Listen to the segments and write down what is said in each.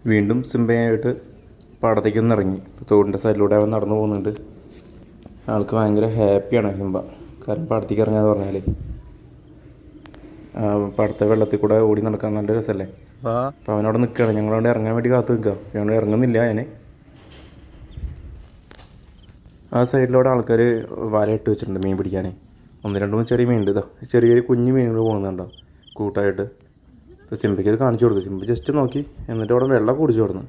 വീണ്ടും സിംബയായിട്ട് പാടത്തേക്കൊന്ന് ഇറങ്ങി. തോടിൻ്റെ സൈഡിലൂടെ അവൻ നടന്നു പോകുന്നുണ്ട്. ആൾക്ക് ഭയങ്കര ഹാപ്പിയാണ് സിംബ. കാരണം പാടത്തേക്ക് ഇറങ്ങാന്ന് പറഞ്ഞാൽ പാടത്തെ വെള്ളത്തിൽ കൂടെ ഓടി നടക്കാൻ നല്ല രസമല്ലേ. അപ്പോൾ അവനവിടെ നിൽക്കുകയാണ്. ഞങ്ങളവിടെ ഇറങ്ങാൻ വേണ്ടി കാത്തു നിൽക്കുക. ഞങ്ങൾ ഇറങ്ങുന്നില്ല. ഞാൻ ആ സൈഡിലൂടെ ആൾക്കാർ വല ഇട്ട് വെച്ചിട്ടുണ്ട് മീൻ പിടിക്കാൻ. 1-2 ചെറിയ മീനുണ്ട്. ഇതാ ചെറിയൊരു കുഞ്ഞു മീനുകൾ പോകുന്നുണ്ടോ കൂട്ടായിട്ട്. ഇപ്പോൾ സിംബയ്ക്ക് ഇത് കാണിച്ചു കൊടുത്തു. സിംബ ജസ്റ്റ് നോക്കി, എന്നിട്ട് അവിടെ വെള്ളം കുടിച്ചു കൊടുന്നു.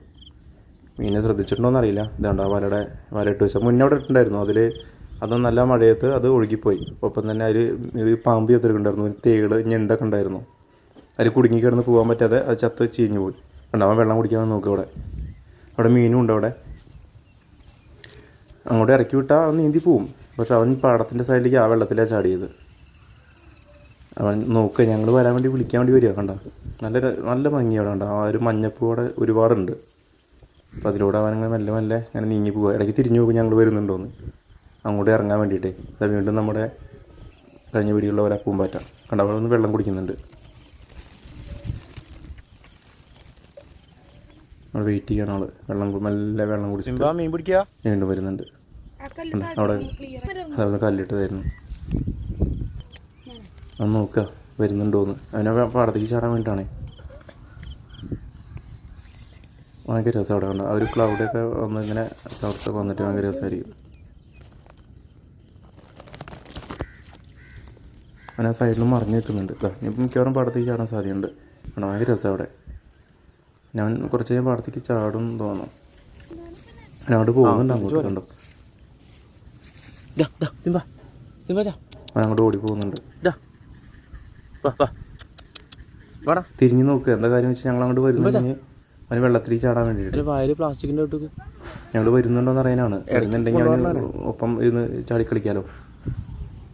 മീനെ ശ്രദ്ധിച്ചിട്ടുണ്ടോയെന്ന് അറിയില്ല. ഇതാണ്ട് ആ വല ഇട്ട് വെച്ചാൽ മുന്നേ അവിടെ ഇട്ടുണ്ടായിരുന്നു. അത് നല്ല മഴയത്ത് അത് ഒഴുകിപ്പോയി. ഒപ്പം തന്നെ അതിൽ പാമ്പ് ചെത്തിട്ടുണ്ടായിരുന്നു, തേകൾ ഞണ്ടൊക്കെ ഉണ്ടായിരുന്നു. അതിൽ കുടുങ്ങി കിടന്ന് പോകാൻ പറ്റാതെ അത് ചത്ത് ചീഞ്ഞു പോയി. ഉണ്ടാവാൻ വെള്ളം കുടിക്കാൻ നോക്കുക. അവിടെ മീനും ഉണ്ട്. അങ്ങോട്ട് ഇറക്കി വിട്ടാൽ അവൻ നീന്തി പോവും. പക്ഷെ അവൻ പാടത്തിൻ്റെ സൈഡിലേക്ക് ആ വെള്ളത്തിലാണ് ചാടിയത്. അവൻ നോക്കുക, ഞങ്ങൾ വരാൻ വേണ്ടി വിളിക്കാൻ വേണ്ടി വരിക. കണ്ട നല്ല ഭംഗി അവിടെ ഉണ്ട്. ആ ഒരു മഞ്ഞപ്പൂ അവിടെ ഒരുപാടുണ്ട്. അപ്പോൾ അതിലൂടെ അവനങ്ങനെ മെല്ലെ അങ്ങനെ നീങ്ങി പോവുക. ഇടയ്ക്ക് തിരിഞ്ഞു പോകും ഞങ്ങൾ വരുന്നുണ്ടോയെന്ന് അങ്ങോട്ട് ഇറങ്ങാൻ വേണ്ടിയിട്ടേ. അത് വീണ്ടും നമ്മുടെ കഴിഞ്ഞ വീടിയുള്ള പോലെ പൂമ്പാറ്റ കണ്ട അവിടെ ഒന്ന് വെള്ളം കുടിക്കുന്നുണ്ട്. അവിടെ വെയിറ്റ് ചെയ്യണം. ആൾ മെല്ലെ വെള്ളം കുടിച്ചിട്ട് മീൻ പിടിക്കുക വീണ്ടും വരുന്നുണ്ട്. അവിടെ അതായത് കല്ലിട്ടതായിരുന്നു. അത് നോക്കുക വരുന്നുണ്ടോയെന്ന്. അവനെ പാടത്തേക്ക് ചാടാൻ വേണ്ടിയിട്ടാണേ. ഭയങ്കര രസം അവിടെ ഉണ്ട്. ആ ഒരു ക്ലൗഡൊക്കെ വന്ന് ഇങ്ങനെ ക്ലൗഡ്സൊക്കെ വന്നിട്ട് ഭയങ്കര രസമായിരിക്കും. അവൻ ആ സൈഡിൽ മറിഞ്ഞ് നിൽക്കുന്നുണ്ട്. ഇപ്പം മിക്കവാറും പാടത്തേക്ക് ചാടാൻ സാധ്യതയുണ്ട്. ഭയങ്കര രസം അവിടെ. ഞാൻ കുറച്ച് കഴിഞ്ഞാൽ പാടത്തേക്ക് ചാടും തോന്നുന്നു. അവൻ അങ്ങോട്ട് പോകുന്നുണ്ട്. അങ്ങോട്ട് കണ്ടോ അവൻ അങ്ങോട്ട് ഓടി പോകുന്നുണ്ട്. തിരിഞ്ഞ് നോക്കുക. എന്താ കാര്യം വെച്ചാൽ ഞങ്ങൾ അങ്ങോട്ട് വരുന്നു. അവന് വെള്ളത്തിലേക്ക് ചാടാൻ വേണ്ടിയിട്ട് പ്ലാസ്റ്റിക്കിൻ്റെ ഞങ്ങൾ വരുന്നുണ്ടോയെന്ന് അറിയാനാണ്. വരുന്നുണ്ടെങ്കിൽ അവന് ഒപ്പം ഇരുന്ന് ചാടി കളിക്കാമല്ലോ.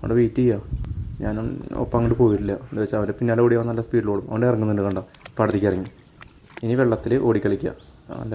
അവിടെ വെയിറ്റ് ചെയ്യുക. ഞാൻ ഒപ്പം അങ്ങോട്ട് പോയില്ല. എന്താ വെച്ചാൽ അവൻ്റെ പിന്നാലെ ഓടിയാൽ നല്ല സ്പീഡിൽ ഓടും. അവിടെ ഇറങ്ങുന്നുണ്ട്. കണ്ടോ പാടത്തേക്ക് ഇറങ്ങി. ഇനി വെള്ളത്തിൽ ഓടിക്കളിക്കുക. നല്ല